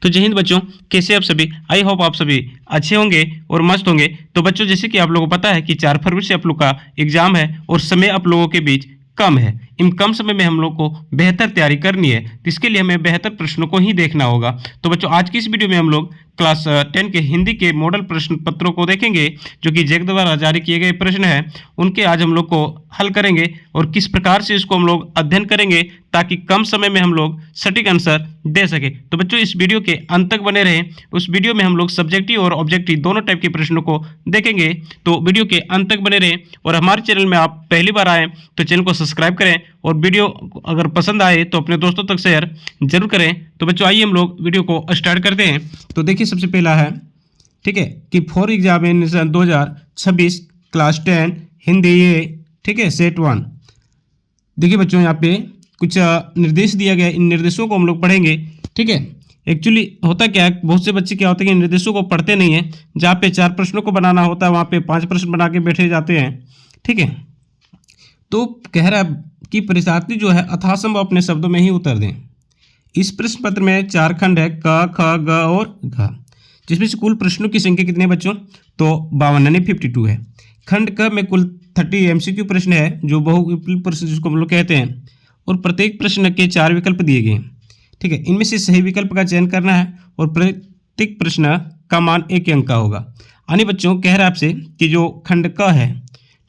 तो जय हिंद बच्चों, कैसे आप सभी। आई होप आप सभी अच्छे होंगे और मस्त होंगे। तो बच्चों, जैसे कि आप लोगों को पता है कि 4 फरवरी से आप लोग का एग्जाम है और समय आप लोगों के बीच कम है। इन कम समय में हम लोग को बेहतर तैयारी करनी है, तो इसके लिए हमें बेहतर प्रश्नों को ही देखना होगा। तो बच्चों, आज की इस वीडियो में हम लोग क्लास 10 के हिंदी के मॉडल प्रश्न पत्रों को देखेंगे, जो कि जैक द्वारा जारी किए गए प्रश्न हैं। उनके आज हम लोग को हल करेंगे और किस प्रकार से इसको हम लोग अध्ययन करेंगे ताकि कम समय में हम लोग सटीक आंसर दे सके। तो बच्चों, इस वीडियो के अंत तक बने रहें। उस वीडियो में हम लोग सब्जेक्टिव और ऑब्जेक्टिव दोनों टाइप के प्रश्नों को देखेंगे, तो वीडियो के अंत तक बने रहें। और हमारे चैनल में आप पहली बार आए तो चैनल को सब्सक्राइब करें और वीडियो अगर पसंद आए तो अपने दोस्तों तक शेयर जरूर करें। तो बच्चों, आइए हम लोग वीडियो को स्टार्ट करते हैं। तो देखिए, सबसे पहला है, ठीक है, कि फॉर एग्जामिनेशन 2026 क्लास 10 हिंदी ये, ठीक है, सेट 1। देखिए बच्चों, यहाँ पे कुछ निर्देश दिया गया है। इन निर्देशों को हम लोग पढ़ेंगे, ठीक है। एक्चुअली होता क्या है, बहुत से बच्चे क्या होते हैं कि निर्देशों को पढ़ते नहीं है। जहाँ पे 4 प्रश्नों को बनाना होता है वहाँ पे 5 प्रश्न बना के बैठे जाते हैं, ठीक है। तो कह रहा है कि परीक्षार्थी जो है यथासंभव अपने शब्दों में ही उत्तर दें। इस प्रश्न पत्र में 4 खंड है, क, ख, ग और घ, जिसमें से कुल प्रश्नों की संख्या कितनी है बच्चों? तो 52 यानी 52 है। खंड क में कुल 30 एमसीक्यू प्रश्न है, जो बहुविकल्पी प्रश्न जिसको हम लोग कहते हैं, और प्रत्येक प्रश्न के 4 विकल्प दिए गए, ठीक है। इनमें से सही विकल्प का चयन करना है और प्रत्येक प्रश्न का मान 1 अंक का होगा। यानी बच्चों, कह रहा है आपसे कि जो खंड क है,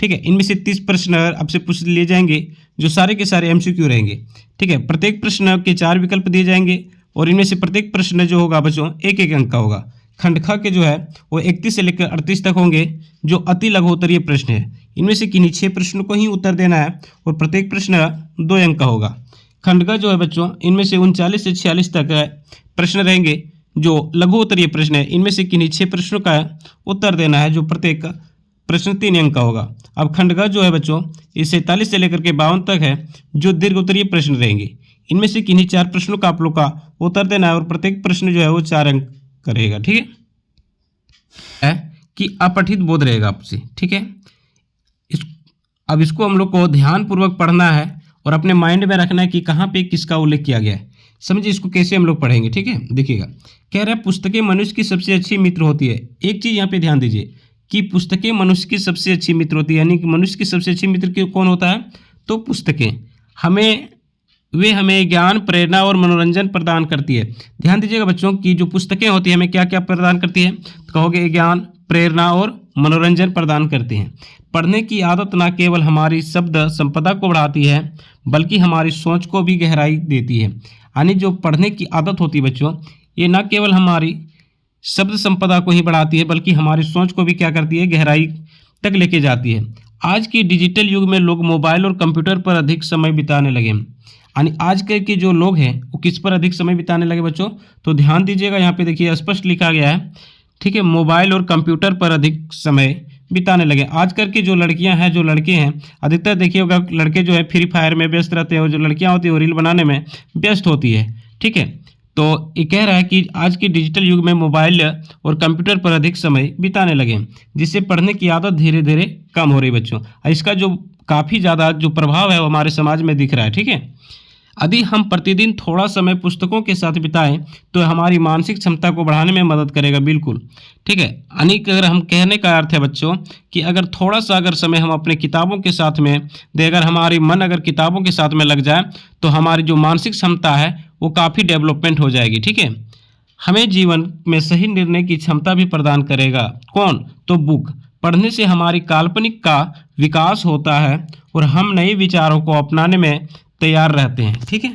ठीक है, इनमें से 30 प्रश्न आपसे पूछ लिए जाएंगे, जो सारे के सारे एमसीक्यू रहेंगे, ठीक है। प्रत्येक प्रश्न के 4 विकल्प दिए जाएंगे और इनमें से प्रत्येक प्रश्न जो होगा बच्चों 1-1 अंक का होगा। खंड ख के जो है वो 31 से लेकर 38 तक होंगे, जो अति लघु उत्तरीय प्रश्न है। इनमें से किन्हीं 6 प्रश्नों को ही उत्तर देना है और प्रत्येक प्रश्न 2 अंक का होगा। खंड ग जो है बच्चों, इनमें से 39 से 46 तक प्रश्न रहेंगे, जो लघु उत्तरीय प्रश्न है। इनमें से किन्हीं 6 प्रश्नों का उत्तर देना है, जो प्रत्येक प्रश्न 3 अंक का होगा। अब खंड ग जो है बच्चों, ये 47 से लेकर के 52 तक है, जो दीर्घ उत्तरीय प्रश्न रहेंगे। इनमें से किन्हीं 4 प्रश्नों का आप लोग का उत्तर देना है और प्रत्येक प्रश्न जो है वो 4 अंक करेगा, ठीक है कि अपठित बोध रहेगा आपसे, ठीक है। अब इसको हम लोग को ध्यानपूर्वक पढ़ना है और अपने माइंड में रखना है कि कहाँ पे किसका उल्लेख किया गया है। समझिए इसको कैसे हम लोग पढ़ेंगे, ठीक है। देखिएगा, कह रहा है पुस्तकें मनुष्य की सबसे अच्छी मित्र होती है। एक चीज़ यहाँ पे ध्यान दीजिए कि पुस्तकें मनुष्य की सबसे अच्छी मित्र होती है, यानी कि मनुष्य की सबसे अच्छी मित्र कौन होता है? तो पुस्तकें हमें ज्ञान, प्रेरणा और मनोरंजन प्रदान करती है। ध्यान दीजिएगा बच्चों कि जो पुस्तकें होती है हमें क्या क्या प्रदान करती है? तो कहोगे ज्ञान, प्रेरणा और मनोरंजन प्रदान करती हैं। पढ़ने की आदत न केवल हमारी शब्द संपदा को बढ़ाती है, बल्कि हमारी सोच को भी गहराई देती है। यानी जो पढ़ने की आदत होती है बच्चों, ये न केवल हमारी शब्द संपदा को ही बढ़ाती है, बल्कि हमारी सोच को भी क्या करती है? गहराई तक लेके जाती है। आज के डिजिटल युग में लोग मोबाइल और कंप्यूटर पर अधिक समय बिताने लगे। यानी आज के जो लोग हैं वो किस पर अधिक समय बिताने लगे बच्चों? तो ध्यान दीजिएगा, यहाँ पे देखिए स्पष्ट लिखा गया है, ठीक है, मोबाइल और कंप्यूटर पर अधिक समय बिताने लगे। आजकल की जो लड़कियां हैं, जो लड़के हैं, अधिकतर देखिए होगा लड़के जो है फ्री फायर में व्यस्त रहते हैं और जो लड़कियां होती है वो रील बनाने में व्यस्त होती है, ठीक है। तो ये कह रहा है कि आज के डिजिटल युग में मोबाइल और कंप्यूटर पर अधिक समय बिताने लगे, जिससे पढ़ने की आदत धीरे धीरे कम हो रही बच्चों। इसका जो काफ़ी ज़्यादा जो प्रभाव है वो हमारे समाज में दिख रहा है, ठीक है। यदि हम प्रतिदिन थोड़ा समय पुस्तकों के साथ बिताएं तो हमारी मानसिक क्षमता को बढ़ाने में मदद करेगा, बिल्कुल, ठीक है। यानी कि अगर हम कहने का अर्थ है बच्चों कि अगर थोड़ा सा अगर समय हम अपने किताबों के साथ में दे, अगर हमारी मन अगर किताबों के साथ में लग जाए तो हमारी जो मानसिक क्षमता है वो काफ़ी डेवलपमेंट हो जाएगी, ठीक है। हमें जीवन में सही निर्णय की क्षमता भी प्रदान करेगा। कौन? तो बुक। पढ़ने से हमारी काल्पनिक का विकास होता है और हम नए विचारों को अपनाने में तैयार रहते हैं, ठीक है।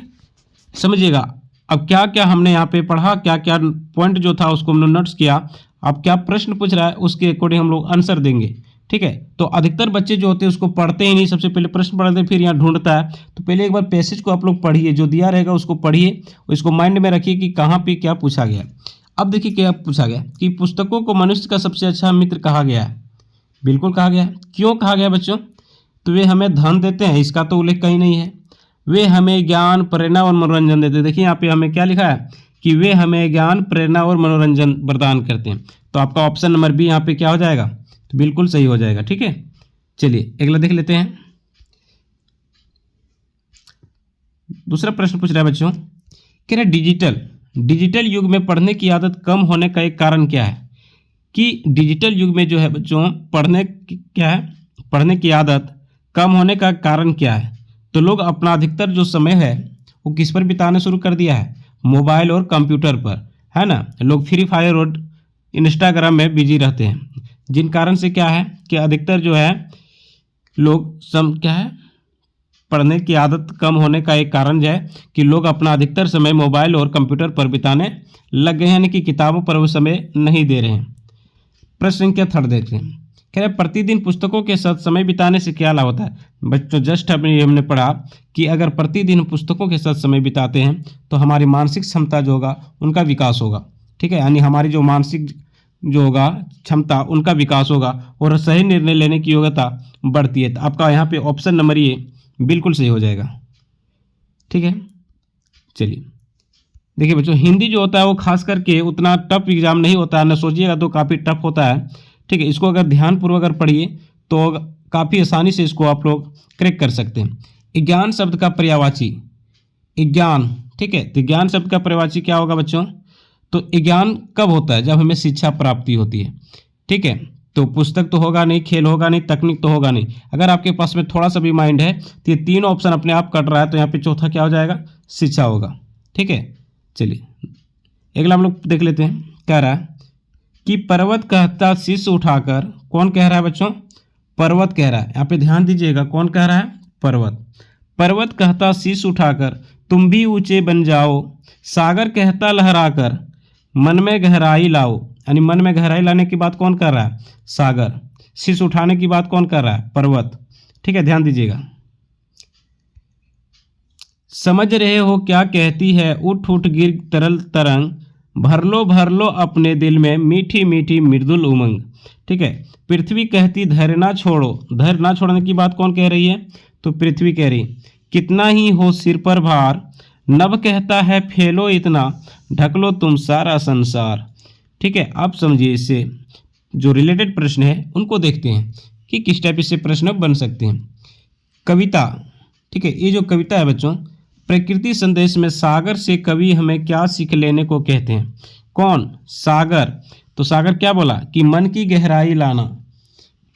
समझिएगा, अब क्या क्या हमने यहाँ पे पढ़ा, क्या क्या पॉइंट जो था उसको हमने नोट्स किया। अब क्या प्रश्न पूछ रहा है उसके अकॉर्डिंग हम लोग आंसर देंगे, ठीक है। तो अधिकतर बच्चे जो होते हैं उसको पढ़ते ही नहीं, सबसे पहले प्रश्न पढ़ते हैं फिर यहाँ ढूंढता है। तो पहले एक बार पैसेज को आप लोग पढ़िए, जो दिया रहेगा उसको पढ़िए, इसको माइंड में रखिए कि कहाँ पे क्या पूछा गया। अब देखिए क्या पूछा गया कि पुस्तकों को मनुष्य का सबसे अच्छा मित्र कहा गया है। बिल्कुल कहा गया है। क्यों कहा गया बच्चों? तो वे हमें धन देते हैं, इसका तो उल्लेख कहीं नहीं है। वे हमें ज्ञान, प्रेरणा और मनोरंजन देते हैं। देखिए यहाँ पे हमें क्या लिखा है कि वे हमें ज्ञान, प्रेरणा और मनोरंजन प्रदान करते हैं। तो आपका ऑप्शन नंबर बी यहाँ पे क्या हो जाएगा? तो बिल्कुल सही हो जाएगा, ठीक है। चलिए अगला देख लेते हैं। दूसरा प्रश्न पूछ रहा है बच्चों, कह रहा है डिजिटल डिजिटल युग में पढ़ने की आदत कम होने का एक कारण क्या है? कि डिजिटल युग में जो है बच्चों पढ़ने की आदत कम होने का कारण क्या है? तो लोग अपना अधिकतर जो समय है वो किस पर बिताना शुरू कर दिया है? मोबाइल और कंप्यूटर पर, है ना। लोग फ्री फायर और इंस्टाग्राम में बिजी रहते हैं, जिन कारण से क्या है कि अधिकतर जो है लोग पढ़ने की आदत कम होने का एक कारण जो है कि लोग अपना अधिकतर समय मोबाइल और कंप्यूटर पर बिताने लग गए हैं, यानी कि किताबों पर वो समय नहीं दे रहे हैं। प्रश्न संख्या 3 देखते हैं। कह रहे प्रतिदिन पुस्तकों के साथ समय बिताने से क्या लाभ होता है? बच्चों जस्ट अभी हमने पढ़ा कि अगर प्रतिदिन पुस्तकों के साथ समय बिताते हैं तो हमारी मानसिक क्षमता जो होगा उनका विकास होगा, ठीक है। यानी हमारी जो मानसिक जो होगा क्षमता उनका विकास होगा और सही निर्णय लेने की योग्यता बढ़ती है। तो आपका यहाँ पे ऑप्शन नंबर ये बिल्कुल सही हो जाएगा, ठीक है। चलिए देखिए बच्चों, हिंदी जो होता है वो खास करके उतना टफ एग्जाम नहीं होता है, न सोचिएगा तो काफ़ी टफ होता है, ठीक है। इसको अगर ध्यानपूर्वक अगर पढ़िए तो काफ़ी आसानी से इसको आप लोग क्रैक कर सकते हैं। ज्ञान शब्द का पर्यायवाची ज्ञान, ठीक है। तो ज्ञान शब्द का पर्यायवाची क्या होगा बच्चों? तो ज्ञान कब होता है? जब हमें शिक्षा प्राप्ति होती है, ठीक है। तो पुस्तक तो होगा नहीं, खेल होगा नहीं, तकनीक तो होगा नहीं। अगर आपके पास में थोड़ा सा भी माइंड है तो ये 3 ऑप्शन अपने आप कट रहा है, तो यहाँ पे चौथा क्या हो जाएगा? शिक्षा होगा, ठीक है। चलिए अगला हम लोग देख लेते हैं। कह रहा है कि पर्वत कहता शीश उठाकर, कौन कह रहा है बच्चों? पर्वत कह रहा है। यहाँ पे ध्यान दीजिएगा, कौन कह रहा है? पर्वत। पर्वत कहता शीश उठाकर तुम भी ऊंचे बन जाओ, सागर कहता लहराकर मन में गहराई लाओ। यानी मन में गहराई लाने की बात कौन कर रहा है? सागर। शीश उठाने की बात कौन कर रहा है? पर्वत, ठीक है। ध्यान दीजिएगा। समझ रहे हो क्या कहती है उठ उठ गिर तरल तरंग, भर लो अपने दिल में मीठी मीठी मृदुल उमंग, ठीक है। पृथ्वी कहती धैर्य ना छोड़ो, धैर्य ना छोड़ने की बात कौन कह रही है? तो पृथ्वी कह रही। कितना ही हो सिर पर भार, नभ कहता है फैलो इतना, ढक लो तुम सारा संसार, ठीक है। आप समझिए, इससे जो रिलेटेड प्रश्न है उनको देखते हैं कि किस टाइप से प्रश्न बन सकते हैं। कविता, ठीक है। ये जो कविता है बच्चों, प्रकृति संदेश में सागर से कवि हमें क्या सीख लेने को कहते हैं? कौन? सागर। तो सागर क्या बोला? कि मन की गहराई लाना,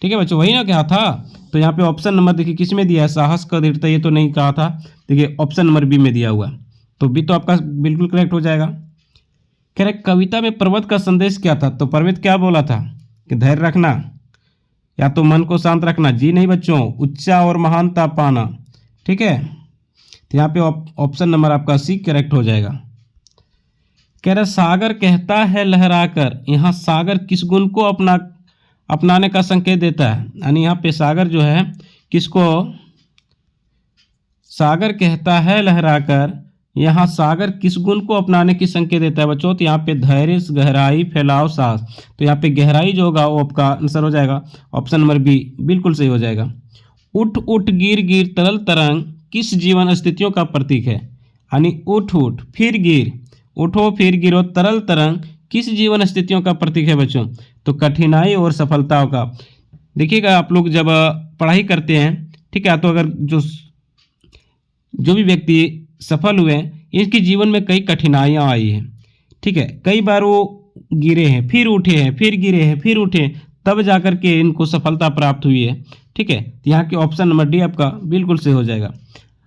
ठीक है बच्चों, वही ना कहा था। तो यहाँ पे ऑप्शन नंबर देखिए किस में दिया है? साहस का दृढ़ता, ये तो नहीं कहा था। देखिए ऑप्शन नंबर बी में दिया हुआ, तो बी तो आपका बिल्कुल करेक्ट हो जाएगा। कह रहे कविता में पर्वत का संदेश क्या था? तो पर्वत क्या बोला था? कि धैर्य रखना या तो मन को शांत रखना। जी नहीं बच्चों, ऊंचा और महानता पाना, ठीक है। तो यहाँ पे ऑप्शन नंबर आपका सी करेक्ट हो जाएगा। कह रहा सागर कहता है लहराकर, यहाँ सागर किस गुण को अपनाने का संकेत देता है? यानी यहाँ पे सागर जो है किसको? सागर कहता है लहराकर, यहाँ सागर किस गुण को अपनाने की संकेत देता है बच्चों? तो यहाँ पे धैर्य, गहराई, फैलाव, साहस। तो यहाँ पे गहराई जो होगा वो आपका आंसर हो जाएगा ऑप्शन नंबर बी, बिल्कुल सही हो जाएगा। उठ उठ गिर गिर तरल तरंग किस जीवन स्थितियों का प्रतीक है? यानी उठ उठ फिर गिर, उठो फिर गिरो तरल तरंग किस जीवन स्थितियों का प्रतीक है बच्चों? तो कठिनाई और सफलताओं का। देखिएगा आप लोग जब पढ़ाई करते हैं, ठीक है, तो अगर जो भी व्यक्ति सफल हुए हैं, इनके जीवन में कई कठिनाइयाँ आई हैं, ठीक है। कई बार वो गिरे हैं, फिर उठे हैं, फिर गिरे हैं, फिर उठे, तब जाकर के इनको सफलता प्राप्त हुई है, ठीक है। तो यहाँ के ऑप्शन नंबर डी आपका बिल्कुल सही हो जाएगा।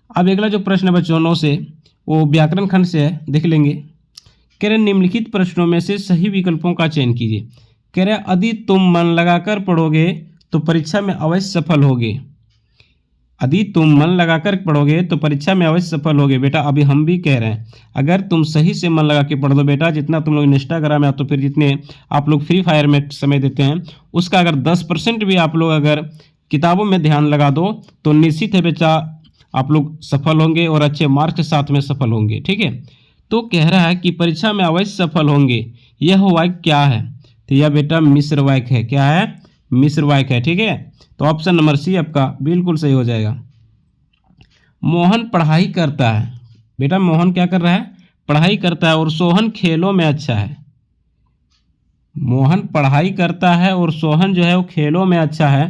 अब अगला जो प्रश्न है बच्चों 9 से, वो व्याकरण खंड से है, देख लेंगे। कह रहे निम्नलिखित प्रश्नों में से सही विकल्पों का चयन कीजिए। कह रहे यदि तुम मन लगाकर पढ़ोगे तो परीक्षा में अवश्य सफल होगे। यदि तुम मन लगाकर पढ़ोगे तो परीक्षा में अवश्य सफल होगे। बेटा अभी हम भी कह रहे हैं, अगर तुम सही से मन लगा के पढ़ दो बेटा, जितना तुम लोग इंस्टाग्राम या तो फिर जितने आप लोग फ्री फायर में समय देते हैं, उसका अगर 10% भी आप लोग अगर किताबों में ध्यान लगा दो तो निश्चित है बेटा आप लोग सफल होंगे और अच्छे मार्क्स के साथ में सफल होंगे, ठीक है। तो कह रहा है कि परीक्षा में अवश्य सफल होंगे, यह वाक्य क्या है? तो यह बेटा मिश्र वाक्य है। क्या है? मिश्र वाक्य है, ठीक है। तो ऑप्शन नंबर सी आपका बिल्कुल सही हो जाएगा। मोहन पढ़ाई करता है, बेटा मोहन क्या कर रहा है? पढ़ाई करता है और सोहन खेलों में अच्छा है। मोहन पढ़ाई करता है और सोहन जो है वो खेलों में अच्छा है,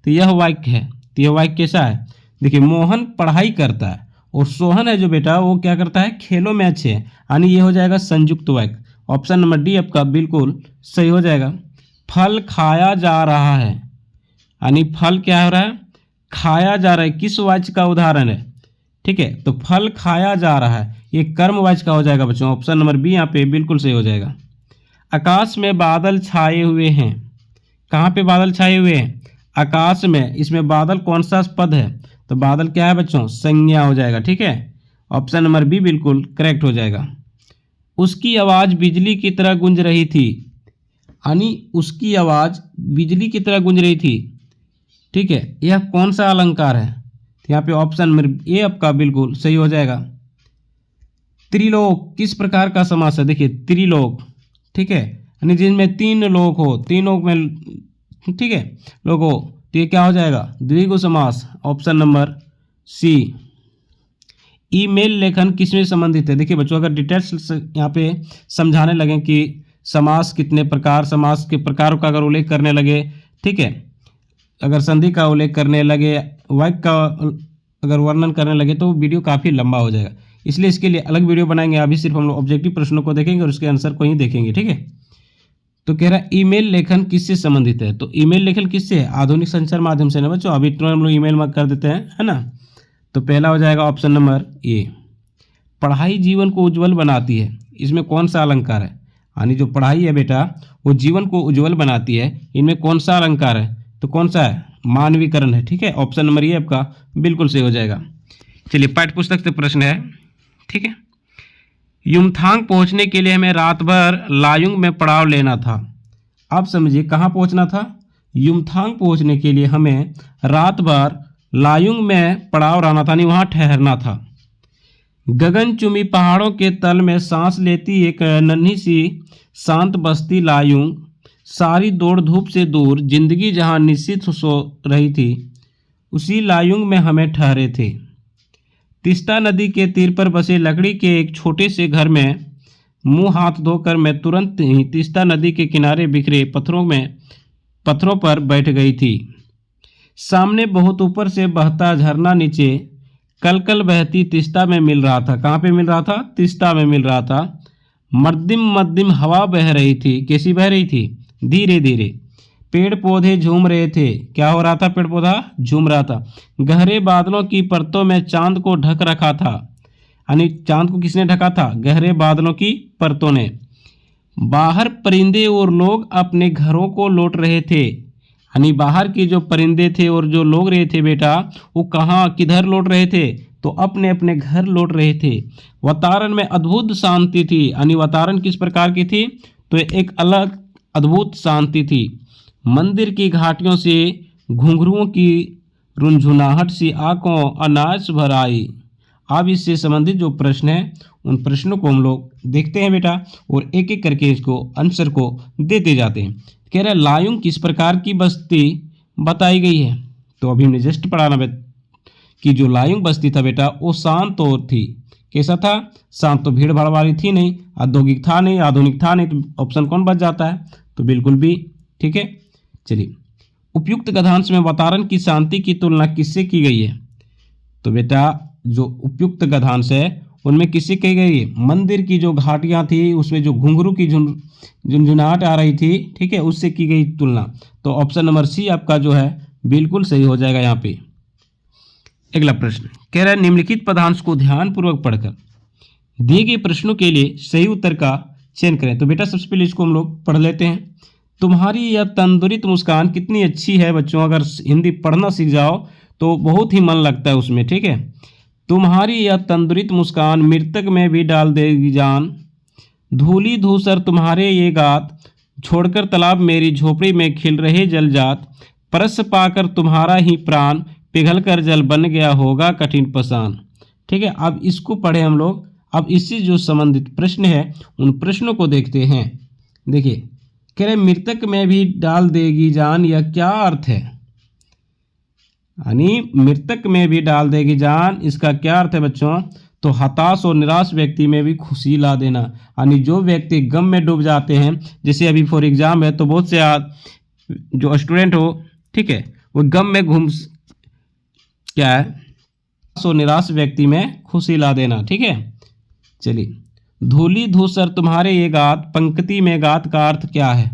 तो यह वाक्य है। तो यह वाक्य कैसा है? देखिए मोहन पढ़ाई करता है और सोहन है जो बेटा वो क्या करता है, खेलों में अच्छे है, यानी ये हो जाएगा संयुक्त वाक्य। ऑप्शन नंबर डी आपका बिल्कुल सही हो जाएगा। फल खाया जा रहा है, यानी फल क्या हो रहा है, खाया जा रहा है, किस वाक्य का उदाहरण है, ठीक है, तो फल खाया जा रहा है, ये कर्मवाच्य का हो जाएगा बच्चों। ऑप्शन नंबर बी यहाँ पे बिल्कुल सही हो जाएगा। आकाश में बादल छाए हुए हैं, कहाँ पे बादल छाए हुए हैं, आकाश में, इसमें बादल कौन सा पद है, तो बादल क्या है बच्चों, संज्ञा हो जाएगा, ठीक है। ऑप्शन नंबर बी बिल्कुल करेक्ट हो जाएगा। उसकी आवाज़ बिजली की तरह गूंज रही थी, यानी उसकी आवाज़ बिजली की तरह गूंज रही थी, ठीक है, यह कौन सा अलंकार है, तो यहाँ पे ऑप्शन नंबर ए आपका बिल्कुल सही हो जाएगा। त्रिलोक किस प्रकार का समास है, देखिए त्रिलोक, ठीक है, यानी जिनमें तीन लोक हो, तीन लोक में, ठीक है, लोक हो, तो ये क्या हो जाएगा, द्विगु समास। Option number C. ईमेल लेखन किसमें संबंधित है, देखिए बच्चों अगर डिटेल्स यहाँ पे समझाने लगे कि समास कितने प्रकार, समास के प्रकारों का अगर उल्लेख करने लगे, ठीक है, अगर संधि का उल्लेख करने लगे, वाक्य का अगर वर्णन करने लगे, तो वीडियो काफ़ी लंबा हो जाएगा, इसलिए इसके लिए अलग वीडियो बनाएंगे। अभी सिर्फ हम लोग ऑब्जेक्टिव प्रश्नों को देखेंगे और उसके आंसर को ही देखेंगे, ठीक है। तो कह रहा है ईमेल लेखन किससे संबंधित है, तो ईमेल लेखन किससे है, आधुनिक संचार माध्यम से ना बच्चों, अभी तो हम लोग ईमेल में कर देते हैं, है ना। तो पहला हो जाएगा ऑप्शन नंबर ए। पढ़ाई जीवन को उज्जवल बनाती है, इसमें कौन सा अलंकार है, यानी जो पढ़ाई है बेटा वो जीवन को उज्जवल बनाती है, इनमें कौन सा अलंकार है, तो कौन सा है, मानवीकरण है, ठीक है। ऑप्शन नंबर ए आपका बिल्कुल सही हो जाएगा। चलिए पाठ्य पुस्तक से प्रश्न है, ठीक है। युमथांग पहुंचने के लिए हमें रात भर लायुंग में पड़ाव लेना था। आप समझिए कहाँ पहुंचना था, युमथांग पहुंचने के लिए हमें रात भर लायुंग में पड़ाव रहना था, नहीं वहाँ ठहरना था। गगनचुंबी पहाड़ों के तल में सांस लेती एक नन्ही सी शांत बस्ती लायुंग, सारी दौड़ धूप से दूर जिंदगी जहाँ निश्चित सो रही थी, उसी लायुंग में हमें ठहरे थे। तीस्ता नदी के तीर पर बसे लकड़ी के एक छोटे से घर में मुंह हाथ धोकर मैं तुरंत ही तीस्ता नदी के किनारे बिखरे पत्थरों पर बैठ गई थी। सामने बहुत ऊपर से बहता झरना नीचे कल कल बहती तीस्ता में मिल रहा था। कहाँ पे मिल रहा था, तीस्ता में मिल रहा था। मद्दिम मद्दिम हवा बह रही थी, कैसी बह रही थी, धीरे धीरे। पेड़ पौधे झूम रहे थे, क्या हो रहा था, पेड़ पौधा झूम रहा था। गहरे बादलों की परतों में चांद को ढक रखा था, यानी चांद को किसने ढका था, गहरे बादलों की परतों ने। बाहर परिंदे और लोग अपने घरों को लौट रहे थे, यानी बाहर के जो परिंदे थे और जो लोग रहे थे बेटा, वो कहाँ किधर लौट रहे थे, तो अपने अपने घर लौट रहे थे। वातावरण में अद्भुत शांति थी, यानी वातावरण किस प्रकार की थी, तो एक अलग अद्भुत शांति थी। मंदिर की घाटियों से घुंघरुओं की रुनझुनाहट सी आंखों अनायास भर आई। अब इससे संबंधित जो प्रश्न है उन प्रश्नों को हम लोग देखते हैं बेटा, और एक एक करके इसको आंसर को देते जाते हैं। कह रहे लायुंग किस प्रकार की बस्ती बताई गई है, तो अभी हमने जस्ट पढ़ा ना कि जो लायुंग बस्ती था बेटा वो शांत और थी। कैसा था, शांत, तो भीड़ भाड़ वाली थी नहीं, औद्योगिक था नहीं, आधुनिक था नहीं, तो ऑप्शन कौन बच जाता है, तो बिल्कुल भी, ठीक है। चलिए उपयुक्त गद्यांश में वातावरण की शांति की तुलना किससे की गई है, तो बेटा जो उपयुक्त गद्यांश है उनमें किससे की गई है, मंदिर की जो घाटियां थी उसमें जो घुंघरू की झुनझुनाहट आ रही थी, ठीक है, उससे की गई तुलना। तो ऑप्शन नंबर सी आपका जो है बिल्कुल सही हो जाएगा यहाँ पे। अगला प्रश्न कह रहा है निम्नलिखित पदांश को ध्यानपूर्वक पढ़कर दिए गए प्रश्नों के लिए सही उत्तर का चयन करें। तो बेटा सबसे पहले इसको हम लोग पढ़ लेते हैं। तुम्हारी यह तंदुरुस्त मुस्कान कितनी अच्छी है बच्चों, अगर हिंदी पढ़ना सीख जाओ तो बहुत ही मन लगता है उसमें, ठीक है। तुम्हारी यह तंदुरुस्त मुस्कान मृतक में भी डाल देगी जान, धूली धूसर तुम्हारे ये गात, छोड़कर तालाब मेरी झोपड़ी में खिल रहे जलजात, परस पाकर तुम्हारा ही प्राण, पिघल कर जल बन गया होगा कठिन पसान। ठीक है, अब इसको पढ़े हम लोग। अब इससे जो संबंधित प्रश्न है उन प्रश्नों को देखते हैं। देखिए कह रहे मृतक में भी डाल देगी जान, यह क्या अर्थ है, यानी मृतक में भी डाल देगी जान, इसका क्या अर्थ है बच्चों, तो हताश और निराश व्यक्ति में भी खुशी ला देना, यानी जो व्यक्ति गम में डूब जाते हैं, जैसे अभी फॉर एग्जाम है तो बहुत से जो स्टूडेंट हो, ठीक है, वो गम में क्या है, सो निराश व्यक्ति में खुशी ला देना। ठीक है, चलिए। धूली धूसर तुम्हारे ये गात, पंक्ति में गात का अर्थ क्या है?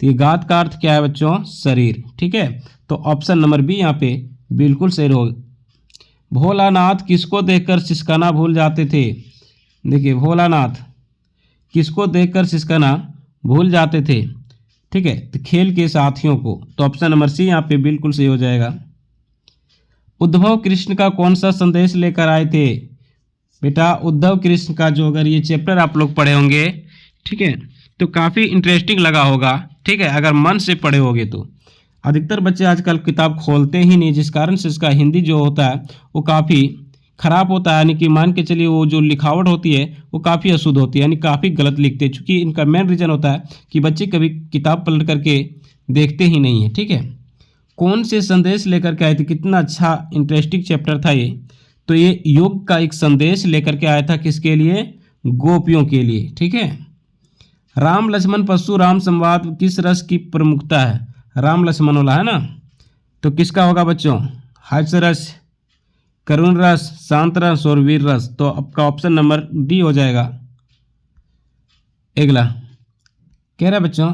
तो ये गात का अर्थ क्या है बच्चों? शरीर। ठीक है, तो ऑप्शन नंबर बी यहाँ पे बिल्कुल सही होगा। भोलानाथ किसको देखकर सिसकाना भूल जाते थे? देखिए, भोलानाथ किसको देखकर सिसकाना भूल जाते थे? ठीक है, तो खेल के साथियों को। तो ऑप्शन नंबर सी यहाँ पे बिल्कुल सही हो जाएगा। उद्धव कृष्ण का कौन सा संदेश लेकर आए थे? बेटा, उद्धव कृष्ण का जो अगर ये चैप्टर आप लोग पढ़े होंगे, ठीक है, तो काफ़ी इंटरेस्टिंग लगा होगा। ठीक है, अगर मन से पढ़े होगे तो। अधिकतर बच्चे आजकल किताब खोलते ही नहीं, जिस कारण से इसका हिंदी जो होता है वो काफ़ी खराब होता है। यानी कि मान के चलिए वो जो लिखावट होती है वो काफ़ी अशुद्ध होती है, यानी काफ़ी गलत लिखते हैं। चूँकि इनका मेन रीज़न होता है कि बच्चे कभी किताब पलट करके देखते ही नहीं है। ठीक है, कौन से संदेश लेकर के आए थे? कितना अच्छा इंटरेस्टिंग चैप्टर था ये। तो ये योग का एक संदेश लेकर के आया था, किसके लिए? गोपियों के लिए। ठीक है, राम लक्ष्मण परशुराम संवाद किस रस की प्रमुखता है? राम लक्ष्मण वाला है ना, तो किसका होगा बच्चों? हर्ष रस, करुण रस, शांत रस और वीर रस। तो आपका ऑप्शन नंबर डी हो जाएगा। अगला कह रहा है बच्चों,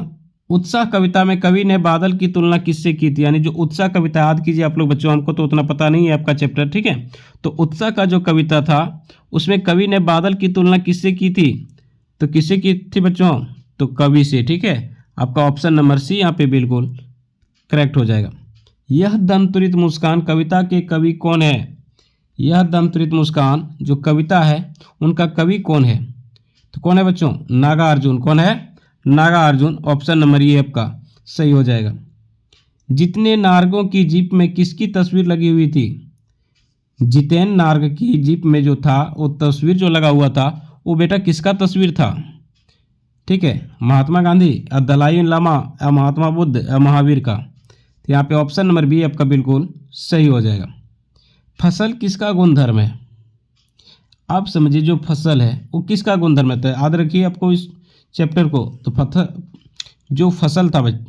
उत्साह कविता में कवि ने बादल की तुलना किससे की थी? यानी जो उत्साह कविता, याद कीजिए आप लोग बच्चों, हमको तो उतना पता नहीं है आपका चैप्टर। ठीक है, तो उत्साह का जो कविता था उसमें कवि ने बादल की तुलना किससे की थी? तो किससे की थी बच्चों? तो कवि से। ठीक है, आपका ऑप्शन नंबर सी यहाँ पे बिल्कुल करेक्ट हो जाएगा। यह दंतुरित मुस्कान कविता के कवि कौन है? यह दंतुरित मुस्कान जो कविता है उनका कवि कौन है? तो कौन है बच्चों? नागार्जुन। कौन है? नागार्जुन। ऑप्शन नंबर ये आपका सही हो जाएगा। जितने नार्गों की जीप में किसकी तस्वीर लगी हुई थी? जितेन नार्ग की जीप में जो था वो तस्वीर जो लगा हुआ था वो बेटा किसका तस्वीर था? ठीक है, महात्मा गांधी, दलाई लामा, महात्मा बुद्ध, महावीर का। तो यहाँ पे ऑप्शन नंबर बी आपका बिल्कुल सही हो जाएगा। फसल किसका गुणधर्म है? आप समझिए, जो फसल है वो किसका गुणधर्म है? तो याद रखिए आपको इस चैप्टर को। तो जो फसल था बच्चे,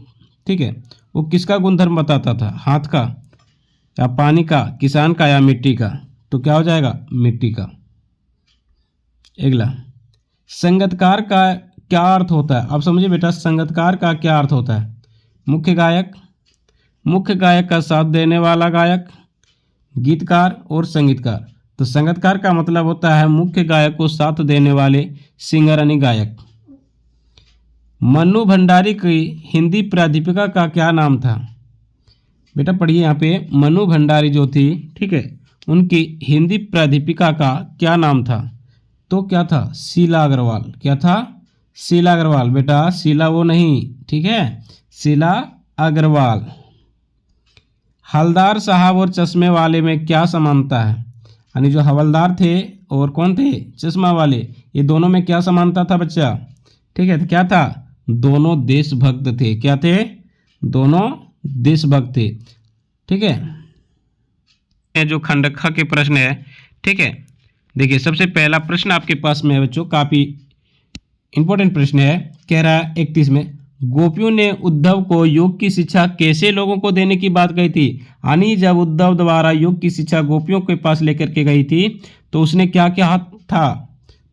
ठीक है, वो किसका गुणधर्म बताता था? हाथ का या पानी का, किसान का या मिट्टी का? तो क्या हो जाएगा? मिट्टी का। अगला, संगीतकार का क्या अर्थ होता है? आप समझिए बेटा, संगीतकार का क्या अर्थ होता है? मुख्य गायक, मुख्य गायक का साथ देने वाला गायक, गीतकार और संगीतकार। तो संगीतकार का मतलब होता है मुख्य गायक को साथ देने वाले सिंगर यानी गायक। मन्नू भंडारी की हिंदी प्राध्यापिका का क्या नाम था? बेटा पढ़िए यहाँ पे, मन्नू भंडारी जो थी, ठीक है, उनकी हिंदी प्राध्यापिका का क्या नाम था? तो क्या था? शीला अग्रवाल। क्या था? शीला अग्रवाल। बेटा शीला वो नहीं, ठीक है, शीला अग्रवाल। हवलदार साहब और चश्मे वाले में क्या समानता है? यानी जो हवलदार थे और कौन थे? चश्मा वाले, ये दोनों में क्या समानता था बच्चा? ठीक है, तो क्या था? दोनों देशभक्त थे। क्या थे? दोनों देशभक्त थे। ठीक है, ये जो खंडखा के प्रश्न है, ठीक है, देखिए सबसे पहला प्रश्न आपके पास में है बच्चों, काफी इंपॉर्टेंट प्रश्न है। कह रहा है 31 में, गोपियों ने उद्धव को योग की शिक्षा कैसे लोगों को देने की बात कही थी? यानी जब उद्धव द्वारा योग की शिक्षा गोपियों के पास लेकर के गई थी तो उसने क्या क्या था?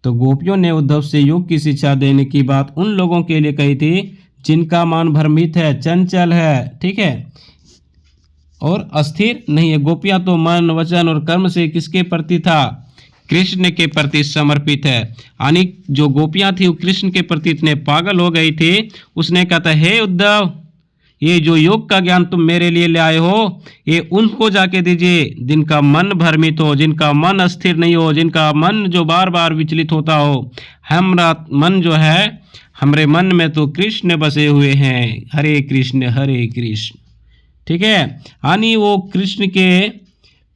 तो गोपियों ने उद्धव से योग की शिक्षा देने की बात उन लोगों के लिए कही थी जिनका मन भ्रमित है, चंचल है, ठीक है, और अस्थिर नहीं है। गोपियां तो मन, वचन और कर्म से किसके प्रति था? कृष्ण के प्रति समर्पित है। यानी जो गोपियां थी वो कृष्ण के प्रति इतने पागल हो गई थी, उसने कहा था, हे उद्धव, ये जो योग का ज्ञान तुम मेरे लिए ले आए हो ये उनको जाके दीजिए जिनका मन भ्रमित हो, जिनका मन अस्थिर नहीं हो, जिनका मन जो बार बार विचलित होता हो। हमारा मन जो है, हमारे मन में तो कृष्ण बसे हुए हैं, हरे कृष्ण हरे कृष्ण। ठीक है, यानी वो कृष्ण के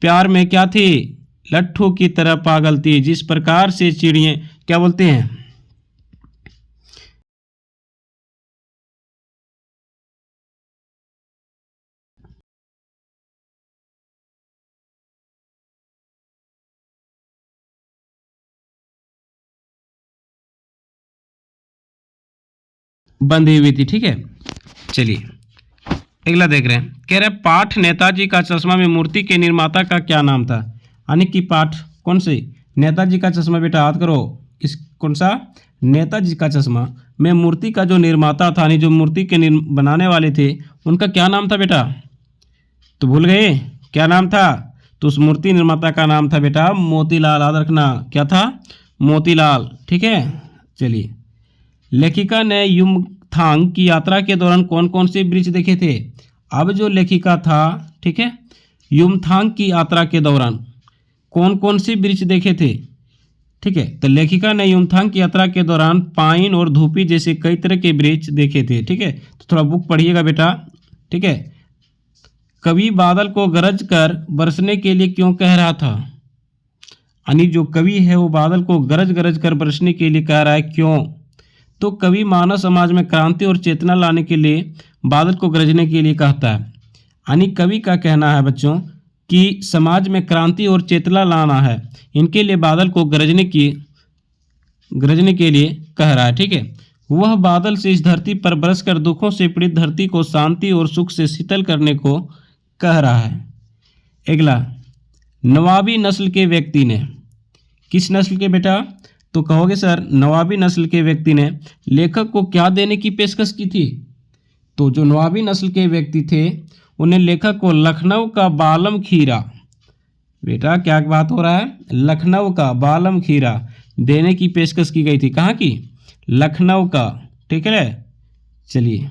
प्यार में क्या थी? लट्ठू की तरह पागल थी। जिस प्रकार से चिड़िया क्या बोलते हैं, बंधी हुई थी। ठीक है, चलिए अगला देख रहे हैं। कह रहे हैं, पाठ नेताजी का चश्मा में मूर्ति के निर्माता का क्या नाम था? यानी कि पाठ कौन से, नेताजी का चश्मा बेटा याद करो। इस कौन सा, नेताजी का चश्मा में मूर्ति का जो निर्माता था, यानी जो मूर्ति के बनाने वाले थे, उनका क्या नाम था बेटा? तो भूल गए, क्या नाम था? तो उस मूर्ति निर्माता का नाम था बेटा मोतीलाल। याद रखना, क्या था? मोतीलाल। ठीक है, चलिए। लेखिका ने युमथांग की यात्रा के दौरान कौन कौन से वृक्ष देखे थे? अब जो लेखिका था, ठीक है, युमथांग की यात्रा के दौरान कौन कौन से वृक्ष देखे थे? ठीक है, तो लेखिका ने युमथांग की यात्रा के दौरान पाइन और धूपी जैसे कई तरह के वृक्ष देखे थे। ठीक है, तो थोड़ा बुक पढ़िएगा बेटा। ठीक है, कवि बादल को गरज कर बरसने के लिए क्यों कह रहा था? यानी जो कवि है वो बादल को गरज गरज कर बरसने के लिए कह रहा है, क्यों? तो कवि मानव समाज में क्रांति और चेतना लाने के लिए बादल को गरजने के लिए कहता है। यानी कवि का कहना है बच्चों कि समाज में क्रांति और चेतना लाना है, इनके लिए बादल को गरजने के लिए कह रहा है। ठीक है, वह बादल से इस धरती पर बरस कर दुखों से पीड़ित धरती को शांति और सुख से शीतल करने को कह रहा है। अगला, नवाबी नस्ल के व्यक्ति ने, किस नस्ल के बेटा? तो कहोगे सर नवाबी नस्ल के व्यक्ति ने लेखक को क्या देने की पेशकश की थी? तो जो नवाबी नस्ल के व्यक्ति थे उन्हें लेखक को लखनऊ का बालम खीरा, बेटा क्या बात हो रहा है, लखनऊ का बालम खीरा देने की पेशकश की गई थी। कहाँ की? लखनऊ का। ठीक है, चलिए।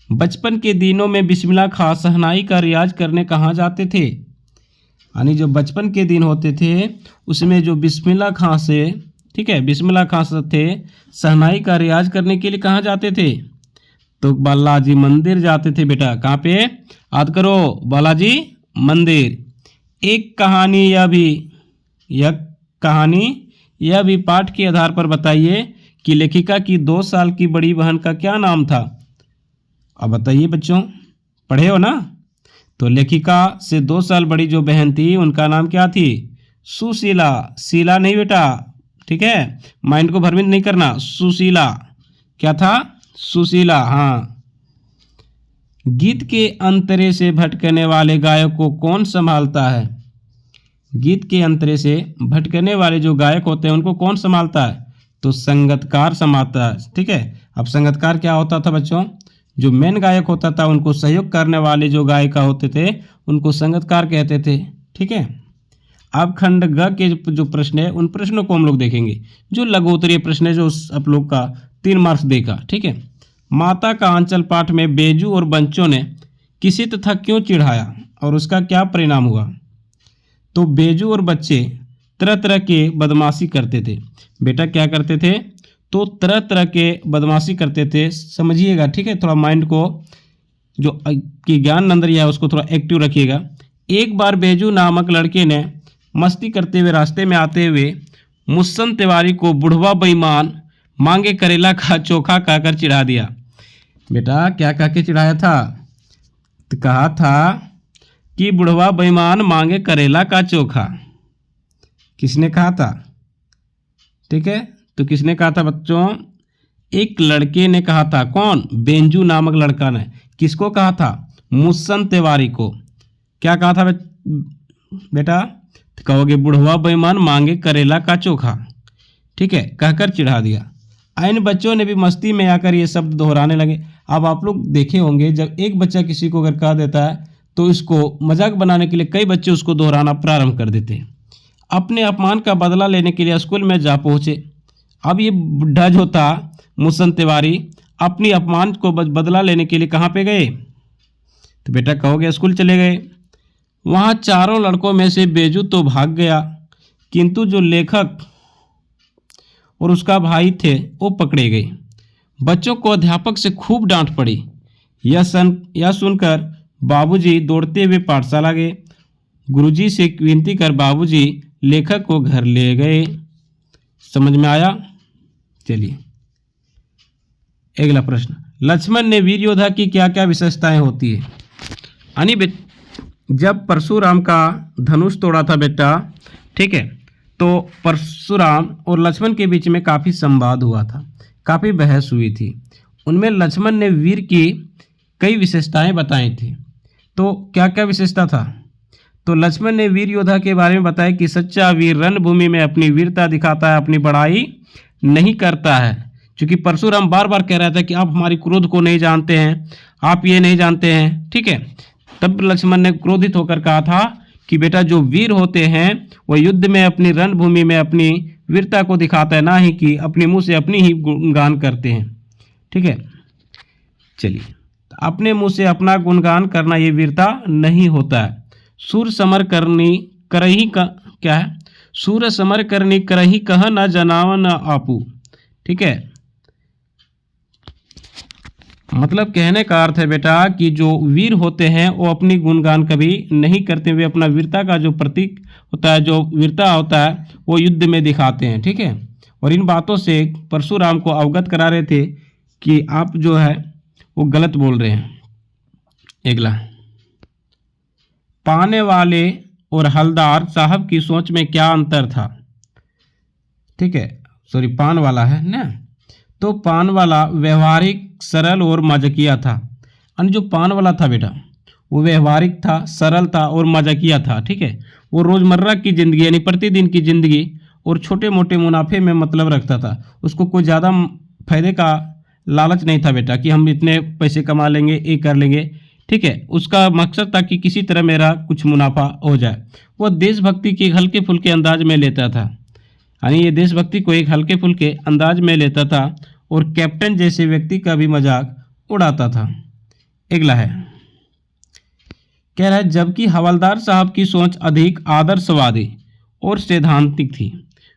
बचपन के दिनों में बिस्मिल्लाह खां शहनाई का रियाज करने कहाँ जाते थे? यानी जो बचपन के दिन होते थे उसमें जो बिस्मिल्लाह खां से, ठीक है, बिस्मिल्लाह खां से थे, शहनाई का रियाज करने के लिए कहाँ जाते थे? तो बालाजी मंदिर जाते थे बेटा। कहाँ पे? याद करो, बालाजी मंदिर। एक कहानी यह भी पाठ के आधार पर बताइए कि लेखिका की 2 साल की बड़ी बहन का क्या नाम था? अब बताइए बच्चों, पढ़े हो ना? तो लेखिका से 2 साल बड़ी जो बहन थी उनका नाम क्या थी? सुशीला। शीला नहीं बेटा, ठीक है, माइंड को भ्रमित नहीं करना। सुशीला, क्या था? सुशीला। हाँ। गीत के अंतरे से भटकने वाले गायक को कौन संभालता है? गीत के अंतरे से भटकने वाले जो गायक होते हैं उनको कौन संभालता है? तो संगीतकार संभालता है। ठीक है, अब संगीतकार क्या होता था बच्चों? जो मेन गायक होता था उनको सहयोग करने वाले जो गायिका होते थे उनको संगीतकार कहते थे। ठीक है, अब खंड ग के जो प्रश्न है उन प्रश्नों को हम लोग देखेंगे। जो लघु उत्तरीय प्रश्न है जो आप लोग का 3 मार्क्स देगा। ठीक है, माता का आंचल पाठ में बेजू और बंचों ने किसे तथा क्यों चिढ़ाया और उसका क्या परिणाम हुआ? तो बेजू और बच्चे तरह तरह के बदमाशी करते थे। बेटा क्या करते थे? तो तरह तरह के बदमाशी करते थे, समझिएगा। ठीक है, थोड़ा माइंड को जो कि ज्ञान नंदरिया है उसको थोड़ा एक्टिव रखिएगा। एक बार बेजू नामक लड़के ने मस्ती करते हुए रास्ते में आते हुए मुस्सन तिवारी को बुढ़वा बेईमान मांगे करेला का चोखा कहकर चिढ़ा दिया। बेटा क्या कह के चिढ़ाया था? तो कहा था कि बुढ़वा बेईमान मांगे करेला का चोखा। किसने कहा था? ठीक है, तो किसने कहा था बच्चों? एक लड़के ने कहा था। कौन? बेंजू नामक लड़का ने। किसको कहा था? मुस्सन तिवारी को। क्या कहा था बेटा? तो कहोगे बुढ़वा बेईमान मांगे करेला का चोखा। ठीक है, कहकर चिढ़ा दिया। इन बच्चों ने भी मस्ती में आकर ये शब्द दोहराने लगे। अब आप लोग देखे होंगे जब एक बच्चा किसी को अगर कह देता है तो इसको मजाक बनाने के लिए कई बच्चे उसको दोहराना प्रारंभ कर देते हैं। अपने अपमान का बदला लेने के लिए स्कूल में जा पहुँचे। अब ये बुढ़ा जो था मुस्सन तिवारी अपनी अपमान को बदला लेने के लिए कहाँ पे गए? तो बेटा कहोगे स्कूल चले गए। वहाँ चारों लड़कों में से बेजू तो भाग गया, किंतु जो लेखक और उसका भाई थे वो पकड़े गए। बच्चों को अध्यापक से खूब डांट पड़ी। यह सुनकर बाबूजी दौड़ते हुए पाठशाला गए। गुरुजी से विनती कर बाबूजी लेखक को घर ले गए। समझ में आया? चलिए अगला प्रश्न। लक्ष्मण ने वीर योद्धा की क्या क्या विशेषताएं होती है? यानी जब परशुराम का धनुष तोड़ा था बेटा, ठीक है, तो परशुराम और लक्ष्मण के बीच में काफ़ी संवाद हुआ था, काफ़ी बहस हुई थी। उनमें लक्ष्मण ने वीर की कई विशेषताएं बताई थी। तो क्या क्या विशेषता था? तो लक्ष्मण ने वीर योद्धा के बारे में बताया कि सच्चा वीर रणभूमि में अपनी वीरता दिखाता है, अपनी बड़ाई नहीं करता है। क्योंकि परशुराम बार बार कह रहा था कि आप हमारी क्रोध को नहीं जानते हैं, आप ये नहीं जानते हैं, ठीक है। तब लक्ष्मण ने क्रोधित होकर कहा था कि बेटा जो वीर होते हैं वो युद्ध में अपनी रणभूमि में अपनी वीरता को दिखाता है, ना ही कि अपने मुंह से अपनी ही गुणगान करते हैं, ठीक है। चलिए, अपने मुंह से अपना गुणगान करना ये वीरता नहीं होता है। सूर समर करनी करही का क्या है, सूर समर करनी करही कह न जनाव न आपू, ठीक है। मतलब कहने का अर्थ है बेटा कि जो वीर होते हैं वो अपनी गुणगान कभी नहीं करते, वे अपना वीरता का जो प्रतीक होता है, जो वीरता होता है वो युद्ध में दिखाते हैं, ठीक है। और इन बातों से परशुराम को अवगत करा रहे थे कि आप जो है वो गलत बोल रहे हैं। अगला, पाने वाले और हलदार साहब की सोच में क्या अंतर था, ठीक है। सॉरी, पान वाला है ना, तो पान वाला व्यवहारिक, सरल और मजाकिया था। यानी जो पान वाला था बेटा वो व्यवहारिक था, सरल था और मजाकिया था, ठीक है। वो रोज़मर्रा की ज़िंदगी यानी प्रतिदिन की ज़िंदगी और छोटे मोटे मुनाफे में मतलब रखता था। उसको कोई ज़्यादा फायदे का लालच नहीं था बेटा कि हम इतने पैसे कमा लेंगे, ये कर लेंगे, ठीक है। उसका मकसद था कि किसी तरह मेरा कुछ मुनाफा हो जाए। वो देशभक्ति के हल्के फुल्के अंदाज में लेता था, यानी ये देशभक्ति को एक हल्के फुल्के अंदाज में लेता था और कैप्टन जैसे व्यक्ति का भी मजाक उड़ाता था। अगला है, कह रहा है जबकि हवलदार साहब की सोच अधिक आदर्शवादी और सैद्धांतिक थी।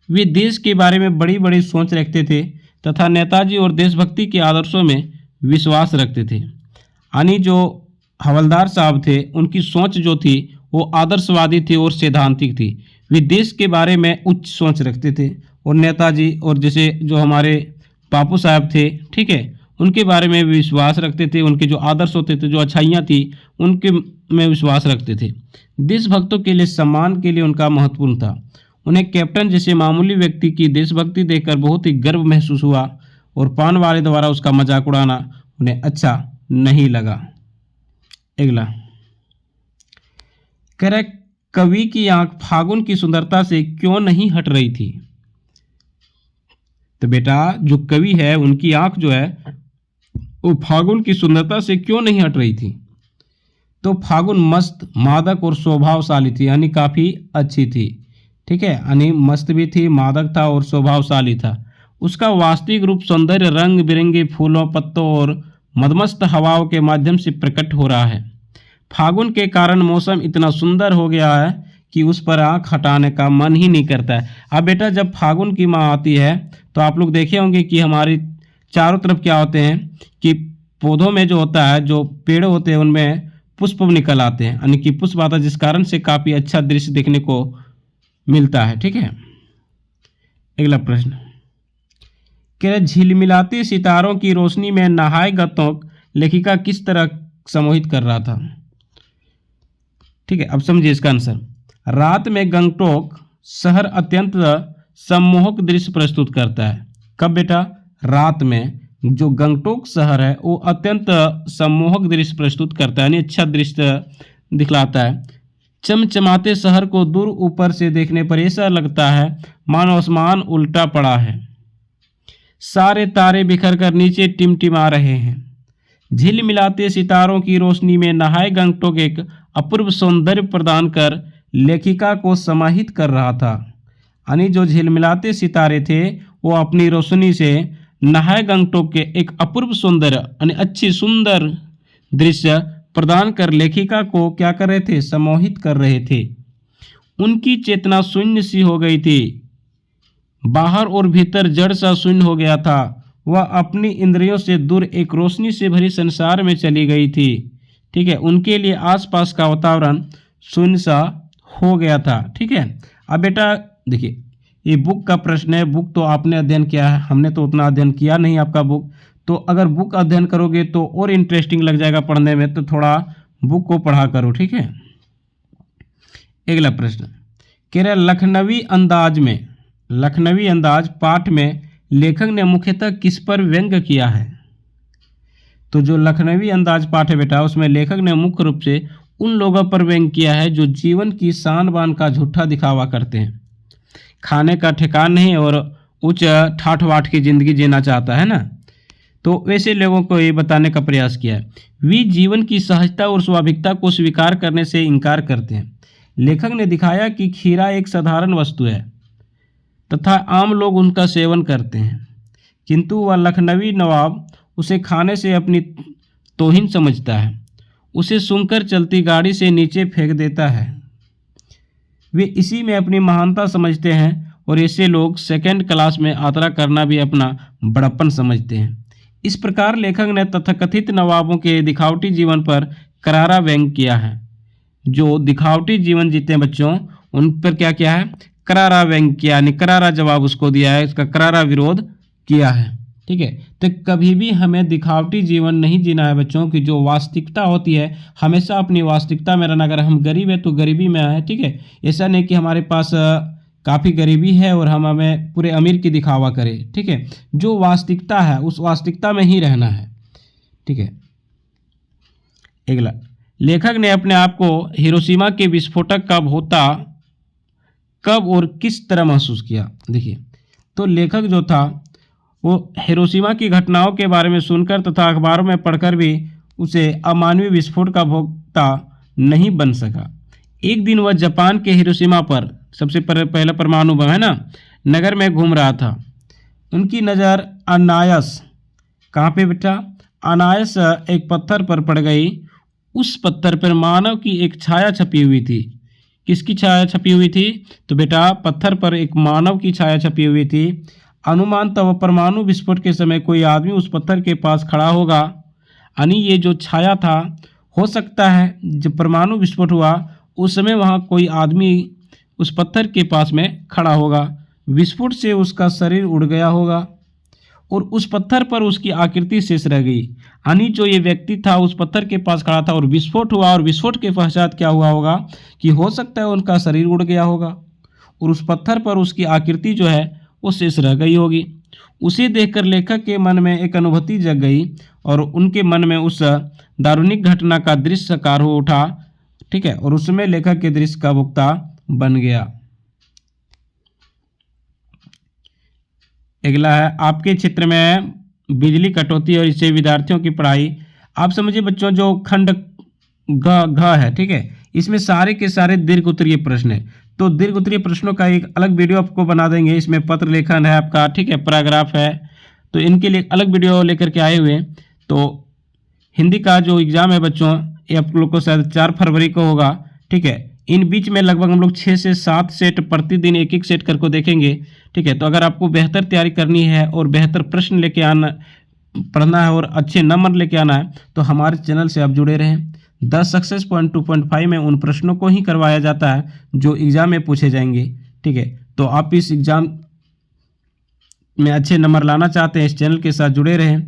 वे देश के बारे में बड़ी बड़ी सोच रखते थे तथा नेताजी और देशभक्ति के आदर्शों में विश्वास रखते थे। यानी जो हवलदार साहब थे उनकी सोच जो थी वो आदर्शवादी थी और सैद्धांतिक थी। वे देश के बारे में उच्च सोच रखते थे और नेताजी और जैसे जो हमारे बापू साहब थे, ठीक है, उनके बारे में विश्वास रखते थे। उनके जो आदर्श होते थे, जो अच्छाइयाँ थी, उनके में विश्वास रखते थे। देशभक्तों के लिए सम्मान के लिए उनका महत्वपूर्ण था। उन्हें कैप्टन जैसे मामूली व्यक्ति की देशभक्ति देखकर बहुत ही गर्व महसूस हुआ और पान वाले द्वारा उसका मजाक उड़ाना उन्हें अच्छा नहीं लगा। अगला, कह रहा है कवि की आंख फागुन की सुंदरता से क्यों नहीं हट रही थी। तो बेटा जो कवि है उनकी आंख जो है वो फागुन की सुंदरता से क्यों नहीं हट रही थी। तो फागुन मस्त, मादक और स्वभावशाली थी, यानी काफ़ी अच्छी थी, ठीक है। यानी मस्त भी थी, मादक था और स्वभावशाली था। उसका वास्तविक रूप सौंदर्य रंग बिरंगे फूलों, पत्तों और मदमस्त हवाओं के माध्यम से प्रकट हो रहा है। फागुन के कारण मौसम इतना सुंदर हो गया है कि उस पर आँख हटाने का मन ही नहीं करता है। अब बेटा जब फागुन की माह आती है तो आप लोग देखे होंगे कि हमारी चारों तरफ क्या होते हैं कि पौधों में जो होता है, जो पेड़ होते हैं उनमें पुष्प निकल आते हैं, यानी कि पुष्प आता है, जिस कारण से काफ़ी अच्छा दृश्य देखने को मिलता है, ठीक है। अगला प्रश्न, कह झिलमिलाते सितारों की रोशनी में नहाए गतों लेखिका किस तरह सम्मोहित कर रहा था, ठीक है। अब समझिए इसका आंसर। रात में गंगटोक शहर अत्यंत सम्मोहक दृश्य प्रस्तुत करता है। कब बेटा? रात में जो गंगटोक शहर है वो अत्यंत सम्मोहक दृश्य प्रस्तुत करता है, यानी अच्छा दृश्य दिखलाता है। चमचमाते शहर को दूर ऊपर से देखने पर ऐसा लगता है मानो आसमान उल्टा पड़ा है, सारे तारे बिखर कर नीचे टिमटिमा रहे हैं। झिलमिलाते सितारों की रोशनी में नहाए गंगटोक एक अपूर्व सौंदर्य प्रदान कर लेखिका को समाहित कर रहा था। यानी जो झिलमिलाते सितारे थे वो अपनी रोशनी से नहाए गंगटोक के एक अपूर्व सौंदर्य यानी अच्छी सुंदर दृश्य प्रदान कर लेखिका को क्या कर रहे थे? सम्मोहित कर रहे थे। उनकी चेतना शून्य सी हो गई थी, बाहर और भीतर जड़ सा शून्य हो गया था। वह अपनी इंद्रियों से दूर एक रोशनी से भरी संसार में चली गई थी, ठीक है। उनके लिए आसपास का वातावरण शून्य सा हो गया था, ठीक है। अब बेटा देखिए ये बुक का प्रश्न है, बुक तो आपने अध्ययन किया है, हमने तो उतना अध्ययन किया नहीं आपका बुक। तो अगर बुक अध्ययन करोगे तो और इंटरेस्टिंग लग जाएगा पढ़ने में, तो थोड़ा बुक को पढ़ा करो, ठीक है। अगला प्रश्न कह रहा है लखनवी अंदाज पाठ में लेखक ने मुख्यतः किस पर व्यंग किया है। तो जो लखनवी अंदाज पाठ है बेटा उसमें लेखक ने मुख्य रूप से उन लोगों पर व्यंग किया है जो जीवन की शान बान का झूठा दिखावा करते हैं। खाने का ठिकान नहीं और उच्च ठाठ वाठ की जिंदगी जीना चाहता है ना, तो वैसे लोगों को ये बताने का प्रयास किया है। वे जीवन की सहजता और स्वाभाविकता को स्वीकार करने से इनकार करते हैं। लेखक ने दिखाया कि खीरा एक साधारण वस्तु है तथा आम लोग उनका सेवन करते हैं, किंतु वह लखनवी नवाब उसे खाने से अपनी तौहीन समझता है, उसे सूंघकर चलती गाड़ी से नीचे फेंक देता है। वे इसी में अपनी महानता समझते हैं और ऐसे लोग सेकंड क्लास में यात्रा करना भी अपना बड़प्पन समझते हैं। इस प्रकार लेखक ने तथाकथित नवाबों के दिखावटी जीवन पर करारा व्यंग किया है। जो दिखावटी जीवन जीते हैं बच्चों, उन पर क्या किया है? करारा व्यंग किया, यानी करारा जवाब उसको दिया है, इसका करारा विरोध किया है। ठीक है, तो कभी भी हमें दिखावटी जीवन नहीं जीना है बच्चों की। जो वास्तविकता होती है हमेशा अपनी वास्तविकता में रहना। अगर हम गरीब है तो गरीबी में है, ठीक है, ऐसा नहीं कि हमारे पास काफ़ी गरीबी है और हम हमें पूरे अमीर की दिखावा करें। ठीक है, जो वास्तविकता है उस वास्तविकता में ही रहना है। ठीक है, अगला, लेखक ने अपने आप को हिरोशिमा के विस्फोटक का होता कब और किस तरह महसूस किया। देखिए, तो लेखक जो था वो हिरोशिमा की घटनाओं के बारे में सुनकर तथा अखबारों में पढ़कर भी उसे अमानवीय विस्फोट का भोक्ता नहीं बन सका। एक दिन वह जापान के हिरोशिमा पर, सबसे पहला परमाणु बम है ना, नगर में घूम रहा था। उनकी नज़र अनायास, कहाँ पे बेटा? अनायास एक पत्थर पर पड़ गई। उस पत्थर पर मानव की एक छाया छपी हुई थी। किसकी छाया छपी हुई थी? तो बेटा पत्थर पर एक मानव की छाया छपी हुई थी। अनुमान तब परमाणु विस्फोट के समय कोई आदमी उस पत्थर के पास खड़ा होगा, यानी ये जो छाया था, हो सकता है जब परमाणु विस्फोट हुआ उस समय वहाँ कोई आदमी उस पत्थर के पास में खड़ा होगा। विस्फोट से उसका शरीर उड़ गया होगा और उस पत्थर पर उसकी आकृति शेष रह गई। यानी जो ये व्यक्ति था उस पत्थर के पास खड़ा था और विस्फोट हुआ, और विस्फोट के पश्चात क्या हुआ होगा कि हो सकता है उनका शरीर उड़ गया होगा और उस पत्थर पर उसकी आकृति जो है वो शेष रह गई होगी। उसे देखकर लेखक के मन में एक अनुभूति जग गई और उनके मन में उस दारुणिक घटना का दृश्य साकार हो उठा। ठीक है, और उसमें लेखक के दृश्य का वक्ता बन गया। अगला है, आपके क्षेत्र में बिजली कटौती और इससे विद्यार्थियों की पढ़ाई। आप समझिए बच्चों, जो खंड घ है, ठीक है, इसमें सारे के सारे दीर्घ उत्तरीय प्रश्न है। तो दीर्घ उत्तरीय प्रश्नों का एक अलग वीडियो आपको बना देंगे। इसमें पत्र लेखन है आपका, ठीक है, पैराग्राफ है, तो इनके लिए अलग वीडियो लेकर के आए हुए हैं। तो हिंदी का जो एग्ज़ाम है बच्चों, ये आप लोग को शायद 4 फरवरी को होगा। ठीक है, इन बीच में लगभग हम लोग 6 से 7 सेट प्रतिदिन एक एक सेट करके देखेंगे। ठीक है, तो अगर आपको बेहतर तैयारी करनी है और बेहतर प्रश्न लेके आना, पढ़ना है और अच्छे नंबर लेके आना है, तो हमारे चैनल से आप जुड़े रहें। 10 सक्सेस पॉइंट 2.5 में उन प्रश्नों को ही करवाया जाता है जो एग्ज़ाम में पूछे जाएंगे। ठीक है, तो आप इस एग्ज़ाम में अच्छे नंबर लाना चाहते हैं, इस चैनल के साथ जुड़े रहें।